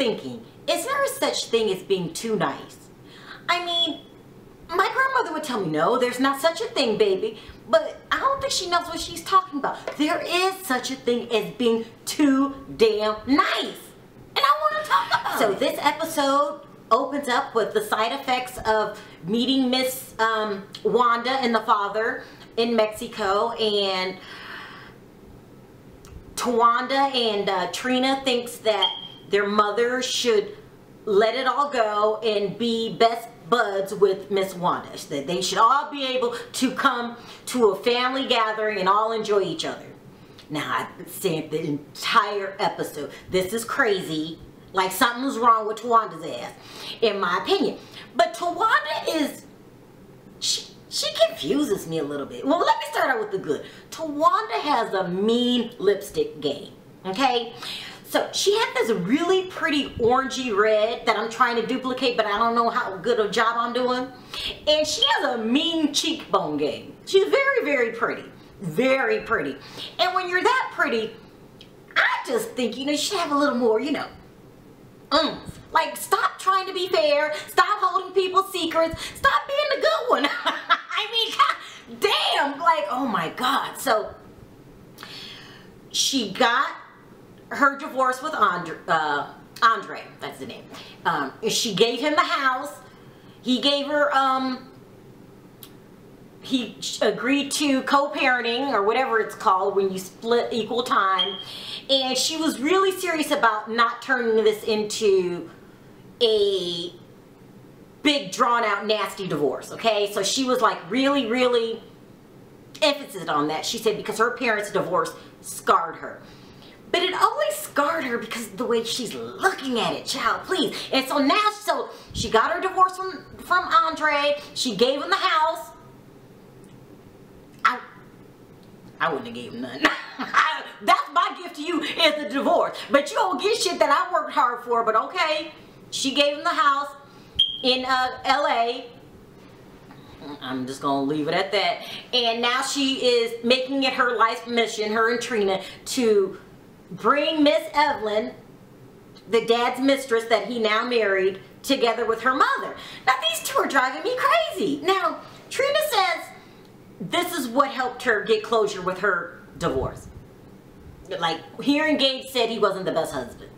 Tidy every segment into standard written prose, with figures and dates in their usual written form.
thinking, is there such thing as being too nice? I mean, my grandmother would tell me, no, there's not such a thing, baby. But I don't think she knows what she's talking about. There is such a thing as being too damn nice. And I want to talk about it. So this episode opens up with the side effects of meeting Miss Wanda and the father in Mexico. And Towanda and Trina thinks that their mother should let it all go and be best buds with Miss Wanda. That they should all be able to come to a family gathering and all enjoy each other. Now, I've said the entire episode, this is crazy. Like something's wrong with Towanda's ass, in my opinion. But Towanda is, she confuses me a little bit. Well, let me start out with the good. Towanda has a mean lipstick game, okay? So she had this really pretty orangey red that I'm trying to duplicate, but I don't know how good a job I'm doing. And she has a mean cheekbone game. She's very, very pretty. Very pretty. And when you're that pretty, I just think, you should have a little more, like, stop trying to be fair. Stop holding people's secrets. Stop being the good one. I mean, God, damn. Like, oh my God. So she got her divorce with Andre, that's the name. She gave him the house. He gave her, he agreed to co-parenting or whatever it's called when you split equal time. And she was really serious about not turning this into a big drawn out nasty divorce, okay? So she was like really, really emphasis on that. She said because her parents' divorce scarred her. But it only scarred her because of the way she's looking at it, child, please. And so now, so she got her divorce from Andre. She gave him the house. I wouldn't have gave him nothing. That's my gift to you, is the divorce. But you don't get shit that I worked hard for, but okay. She gave him the house in LA. I'm just going to leave it at that. And now she is making it her life mission, her and Trina, to bring Miss Evelyn, the dad's mistress that he now married, together with her mother. Now these two are driving me crazy. Now Trina says this is what helped her get closure with her divorce. Like, Hearing Gage said he wasn't the best husband.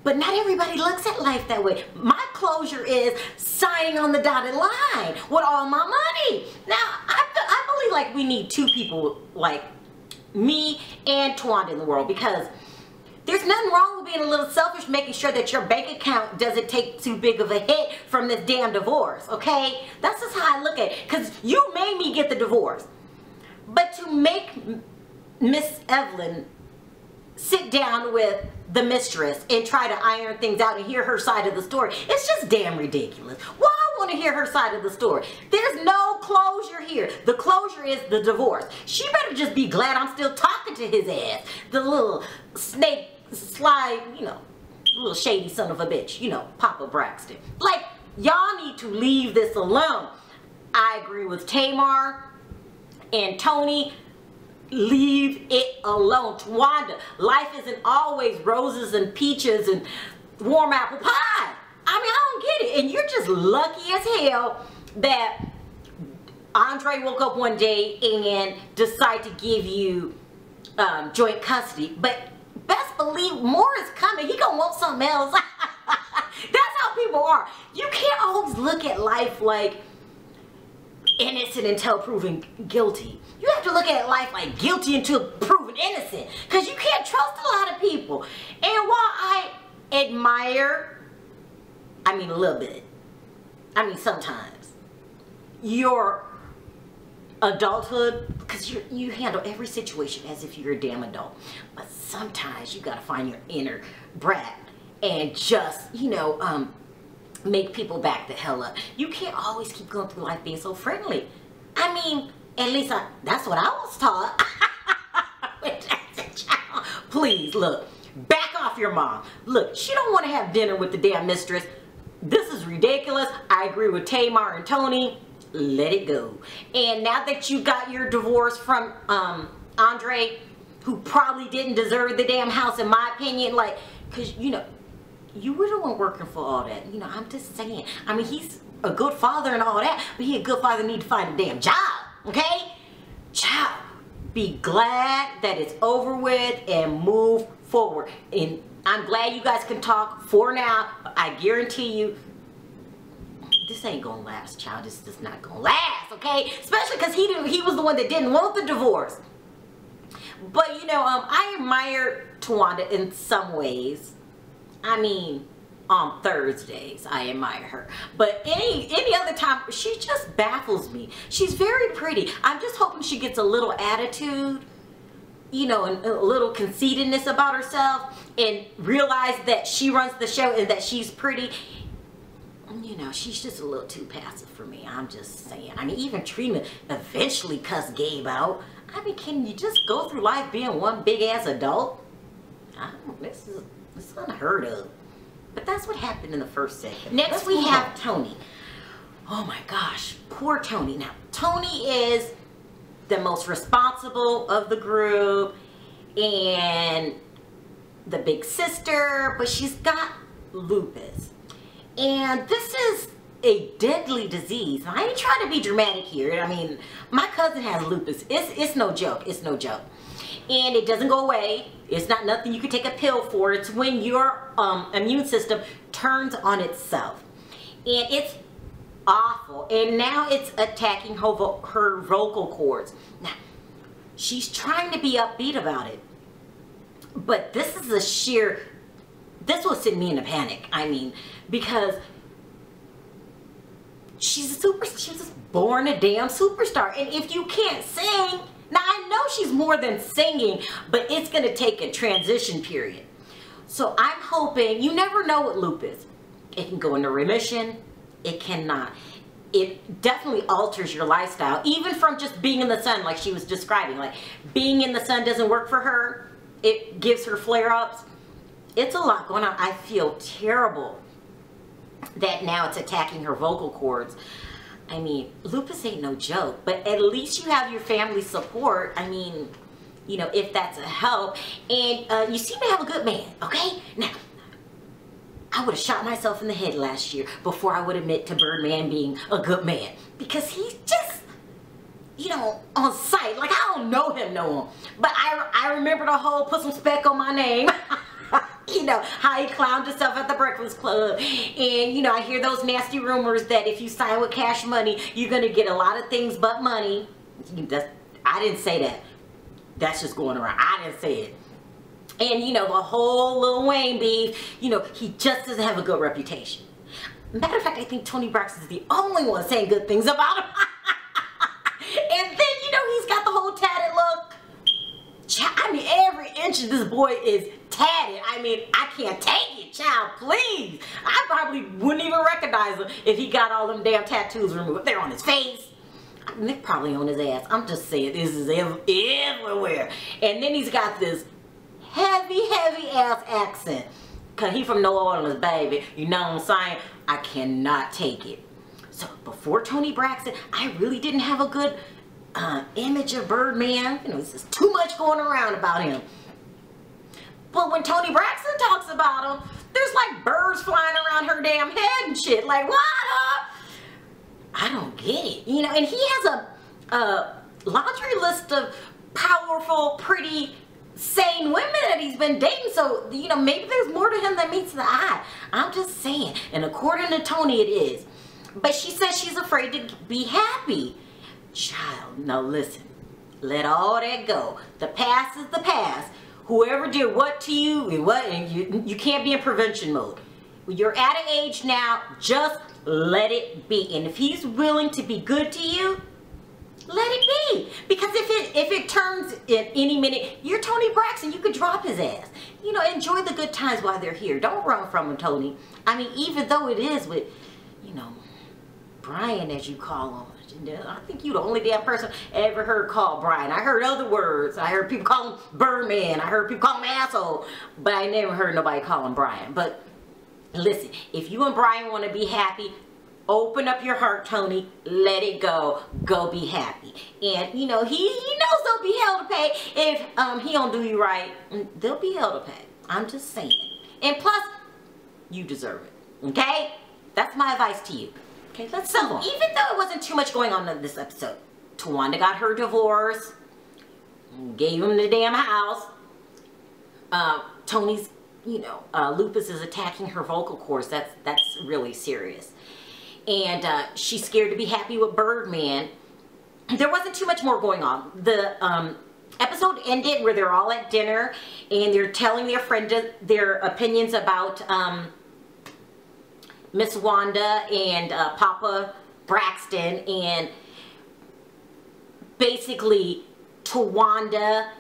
But not everybody looks at life that way. My closure is signing on the dotted line with all my money. Now, I believe like we need two people like me and Towanda in the world, because there's nothing wrong with being a little selfish, making sure that your bank account doesn't take too big of a hit from this damn divorce, okay? That's just how I look at it, because you made me get the divorce. But to make Miss Evelyn sit down with the mistress and try to iron things out and hear her side of the story, it's just damn ridiculous. Well, I want to hear her side of the story. There's no closure here. The closure is the divorce. She better just be glad I'm still talking to his ass. The little snake slide, little shady son of a bitch, Papa Braxton. Like, y'all need to leave this alone. I agree with Tamar and Toni. Leave it alone. Towanda, life isn't always roses and peaches and warm apple pie. I mean, I don't get it. And you're just lucky as hell that Andre woke up one day and decided to give you joint custody. But best believe more is coming. He gonna want something else. That's how people are. You can't always look at life like innocent until proven guilty. You have to look at life like guilty until proven innocent, because you can't trust a lot of people. And while I admire, I mean a little bit, I mean sometimes, your adulthood, because you handle every situation as if you're a damn adult, but sometimes you gotta find your inner brat and just, make people back the hell up. You can't always keep going through life being so friendly. I mean, at least that's what I was taught. Please, look, back off your mom. Look, she don't want to have dinner with the damn mistress. This is ridiculous. I agree with Tamar and Toni. Let it go. And now that you got your divorce from Andre, who probably didn't deserve the damn house, in my opinion, like, because, you were the one working for all that. You know, I'm just saying. I mean, he's a good father and all that, but he a good father need to find a damn job, okay? Child, be glad that it's over with and move forward. And I'm glad you guys can talk for now. I guarantee you, this ain't gonna last, child. This is not gonna last, okay? Especially because he was the one that didn't want the divorce. But you know, I admire Towanda in some ways. I mean, on Thursdays, I admire her. But any other time, she just baffles me. She's very pretty. I'm just hoping she gets a little attitude, you know, and a little conceitedness about herself, and realize that she runs the show and that she's pretty. You know, she's just a little too passive for me. I'm just saying. I mean, even Trina eventually cussed Gabe out. I mean, can you just go through life being one big ass adult? This is unheard of. But that's what happened in the first segment. Next we have Toni. Oh my gosh, poor Toni. Now, Toni is the most responsible of the group and the big sister, but she's got lupus. And this is a deadly disease. I ain't trying to be dramatic here. I mean, my cousin has lupus. It's no joke. It's no joke. And it doesn't go away. It's not nothing you can take a pill for. It's when your immune system turns on itself. And it's awful. And now it's attacking her vocal cords. Now, she's trying to be upbeat about it. But this is a sheer... This will send me in a panic. I mean, because she was born a damn superstar. And if you can't sing... Now, I know she's more than singing, but it's going to take a transition period. So I'm hoping, you never know with lupus. It can go into remission. It cannot. It definitely alters your lifestyle, even from just being in the sun, like she was describing. Like, being in the sun doesn't work for her. It gives her flare-ups. It's a lot going on. I feel terrible that now it's attacking her vocal cords. I mean, lupus ain't no joke, but at least you have your family support. I mean, you know, if that's a help. And you seem to have a good man, okay? Now, I would have shot myself in the head last year before I would admit to Birdman being a good man. Because he's just, you know, on sight. Like, I don't know him no more. But I remember the whole put some speck on my name. You know, how he clowned himself at the Breakfast Club. And, you know, I hear those nasty rumors that if you sign with Cash Money, you're going to get a lot of things but money. I didn't say that. That's just going around. I didn't say it. And, you know, the whole Lil Wayne beef, you know, he just doesn't have a good reputation. Matter of fact, I think Toni Braxton is the only one saying good things about him. And then, you know, he's got the whole tatted look. I mean, every inch of this boy is tatted. I mean, I can't take it, child, please. I probably wouldn't even recognize him if he got all them damn tattoos removed. They're on his face. I mean, they're probably on his ass. I'm just saying, this is everywhere. And then he's got this heavy ass accent. Cause he from New Orleans, baby. You know what I'm saying? I cannot take it. So before Toni Braxton, I really didn't have a good image of Birdman. You know, there's just too much going around about him. But when Toni Braxton talks about him, there's like birds flying around her damn head and shit. Like, what? I don't get it. You know, and he has a laundry list of powerful, pretty, sane women that he's been dating. So, you know, maybe there's more to him than meets the eye. I'm just saying. And according to Toni, it is. But she says she's afraid to be happy. Child, now listen. Let all that go. The past is the past. Whoever did what to you, and you can't be in prevention mode. You're at an age now, just let it be. And if he's willing to be good to you, let it be. Because if it turns in any minute, you're Toni Braxton, you could drop his ass. You know, enjoy the good times while they're here. Don't run from him, Toni. I mean, even though it is with, you know, Brian, as you call him. I think you're the only damn person I ever heard called Brian. I heard other words. I heard people call him Birdman. I heard people call him asshole. But I never heard nobody call him Brian. But listen, if you and Brian want to be happy, open up your heart, Toni. Let it go. Go be happy. And, you know, he knows they'll be hell to pay if he don't do you right. They'll be hell to pay. I'm just saying. And plus, you deserve it. Okay? That's my advice to you. Okay, let's move on. Even though it wasn't too much going on in this episode, Towanda got her divorce, gave him the damn house. Toni's, Lupus is attacking her vocal cords. That's really serious. And she's scared to be happy with Birdman. There wasn't too much more going on. The episode ended where they're all at dinner and they're telling their friend their opinions about Miss Wanda and Papa Braxton, and basically Towanda,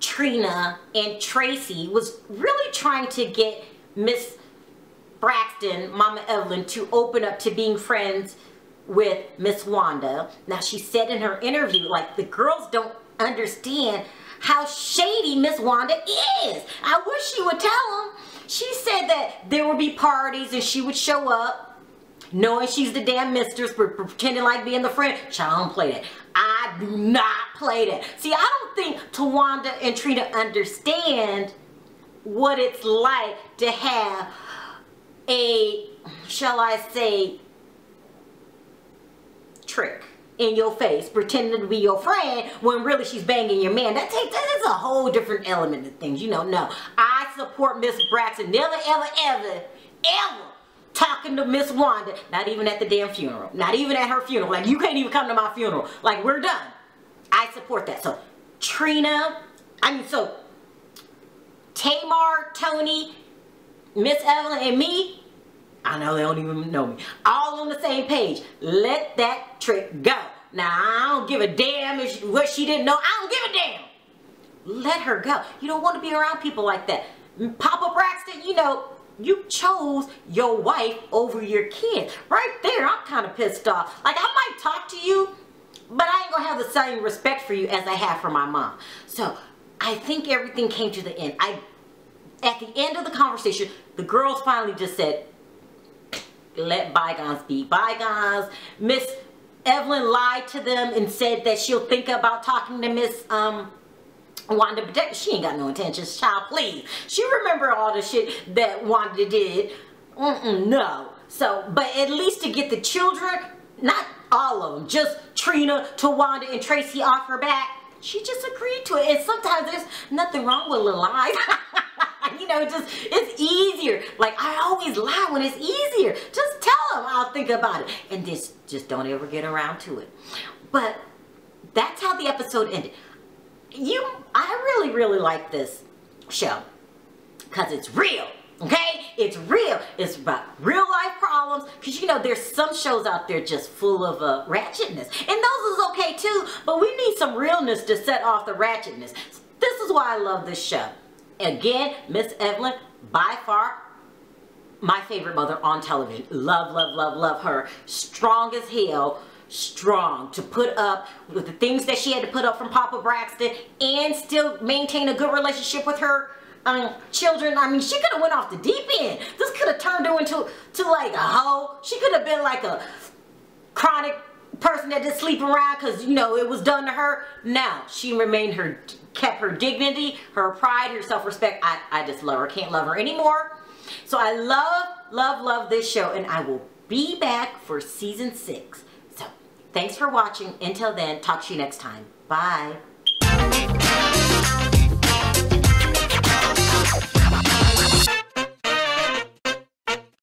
Trina, and Traci was really trying to get Miss Braxton, Mama Evelyn, to open up to being friends with Miss Wanda. Now, she said in her interview, like, the girls don't understand how shady Miss Wanda is. I wish she would tell them. She said that there would be parties and she would show up knowing she's the damn mistress, pretending like being the friend. Child, I don't play that. I do not play that. See, I don't think Towanda and Trina understand what it's like to have a, shall I say, trick in your face, pretending to be your friend when really she's banging your man. That is a whole different element of things. No. I support Miss Braxton. Never, ever, ever, ever talking to Miss Wanda. Not even at the damn funeral. Not even at her funeral. Like, you can't even come to my funeral. Like, we're done. I support that. So, Tamar, Toni, Miss Evelyn, and me, I know they don't even know me, all on the same page. Let that trick go. Now, I don't give a damn what she didn't know. I don't give a damn. Let her go. You don't want to be around people like that. Papa Braxton, you chose your wife over your kids. Right there, I'm kind of pissed off. Like, I might talk to you, but I ain't going to have the same respect for you as I have for my mom. So, I think everything came to the end. At the end of the conversation, the girls finally just said, let bygones be bygones. Miss Evelyn lied to them and said that she'll think about talking to Miss Wanda, but she ain't got no intentions. Child, please. She remember all the shit that Wanda did. No. So, but at least to get the children, not all of them, just Trina, Towanda, and Traci off her back, she just agreed to it. And sometimes there's nothing wrong with little lies. It's easier. Like, I always lie when it's easier. Just tell them I'll think about it. And just don't ever get around to it. But that's how the episode ended. I really, really like this show. Because it's real. Okay? It's real. It's about real life problems. Because, there's some shows out there just full of ratchetness. And those is okay too. But we need some realness to set off the ratchetness. This is why I love this show. Again, Miss Evelyn, by far, my favorite mother on television. Love, love, love, love her. Strong as hell. Strong to put up with the things that she had to put up from Papa Braxton and still maintain a good relationship with her children. I mean, she could have went off the deep end. This could have turned her into like a hoe. She could have been like a chronic person that just sleep around because, it was done to her. Now, she kept her dignity, her pride, her self-respect. I just love her. Can't love her anymore. So I love, love, love this show, and I will be back for season 6. So thanks for watching. Until then, talk to you next time. Bye.